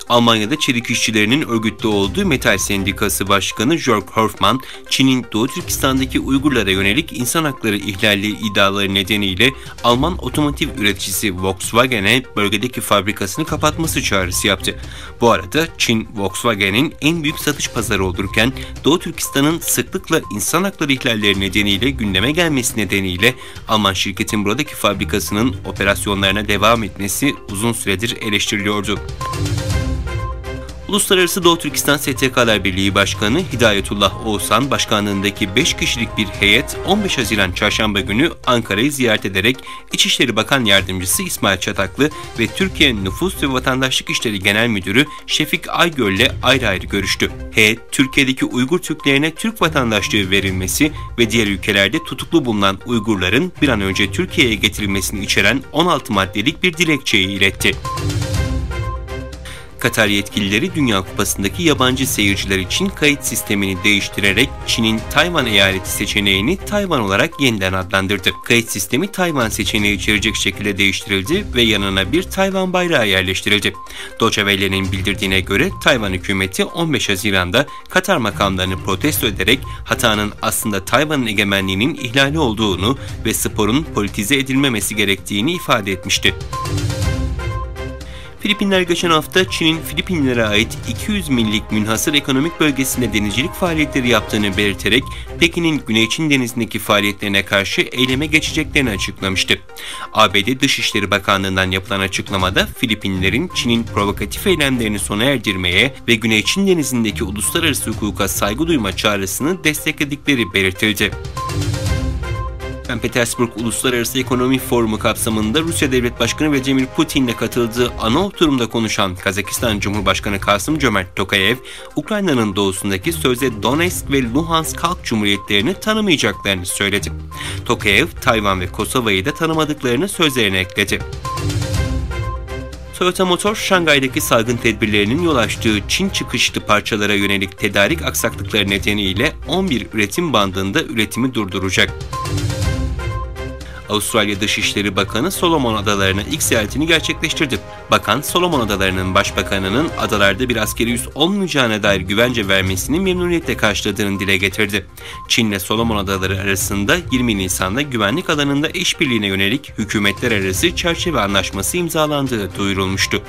Almanya'da çelik işçilerinin örgütlü olduğu Metal Sendikası Başkanı Jörg Hofmann, Çin'in Doğu Türkistan'daki Uygurlara yönelik insan hakları ihlali iddiaları nedeniyle Alman otomotiv üreticisi Volkswagen'e bölgedeki fabrikasını kapatması çağrısı yaptı. Bu arada Çin, Volkswagen'in en büyük satış pazarı olurken Doğu Türkistan'ın sıklıkla insan hakları ihlalleri nedeniyle gündeme gelmesi nedeniyle Alman şirketin buradaki fabrikasının operasyonlarına devam etmesi uzun süredir eleştiriliyordu. Uluslararası Doğu Türkistan STK'lar Birliği Başkanı Hidayetullah Oğuzhan başkanlığındaki 5 kişilik bir heyet 15 Haziran Çarşamba günü Ankara'yı ziyaret ederek İçişleri Bakan Yardımcısı İsmail Çataklı ve Türkiye Nüfus ve Vatandaşlık İşleri Genel Müdürü Şefik Aygöl'le ayrı ayrı görüştü. Heyet, Türkiye'deki Uygur Türklerine Türk vatandaşlığı verilmesi ve diğer ülkelerde tutuklu bulunan Uygurların bir an önce Türkiye'ye getirilmesini içeren 16 maddelik bir dilekçeyi iletti. Katar yetkilileri Dünya Kupası'ndaki yabancı seyirciler için kayıt sistemini değiştirerek Çin'in Tayvan eyaleti seçeneğini Tayvan olarak yeniden adlandırdı. Kayıt sistemi Tayvan seçeneği içerecek şekilde değiştirildi ve yanına bir Tayvan bayrağı yerleştirildi. Deutsche Welle'nin bildirdiğine göre Tayvan hükümeti 15 Haziran'da Katar makamlarını protesto ederek hatanın aslında Tayvan'ın egemenliğinin ihlali olduğunu ve sporun politize edilmemesi gerektiğini ifade etmişti. Filipinler geçen hafta Çin'in Filipinlere ait 200 millik münhasır ekonomik bölgesinde denizcilik faaliyetleri yaptığını belirterek Pekin'in Güney Çin Denizi'ndeki faaliyetlerine karşı eyleme geçeceklerini açıklamıştı. ABD Dışişleri Bakanlığı'ndan yapılan açıklamada Filipinlerin Çin'in provokatif eylemlerini sona erdirmeye ve Güney Çin Denizi'ndeki uluslararası hukuka saygı duyma çağrısını destekledikleri belirtildi. St. Petersburg Uluslararası Ekonomi Forumu kapsamında Rusya Devlet Başkanı Vladimir Putin'le katıldığı ana oturumda konuşan Kazakistan Cumhurbaşkanı Kasım-Cömert Tokayev, Ukrayna'nın doğusundaki sözde Donetsk ve Luhansk Halk Cumhuriyetlerini tanımayacaklarını söyledi. Tokayev, Tayvan ve Kosova'yı da tanımadıklarını sözlerine ekledi. Toyota Motor, Şangay'daki salgın tedbirlerinin yol açtığı Çin çıkışlı parçalara yönelik tedarik aksaklıkları nedeniyle 11 üretim bandında üretimi durduracak. Avustralya Dışişleri Bakanı Solomon Adaları'na ilk ziyaretini gerçekleştirdi. Bakan, Solomon Adaları'nın başbakanının adalarda bir askeri üs olmayacağına dair güvence vermesini memnuniyetle karşıladığını dile getirdi. Çin'le Solomon Adaları arasında 20 Nisan'da güvenlik alanında işbirliğine yönelik hükümetler arası çerçeve anlaşması imzalandığı duyurulmuştu.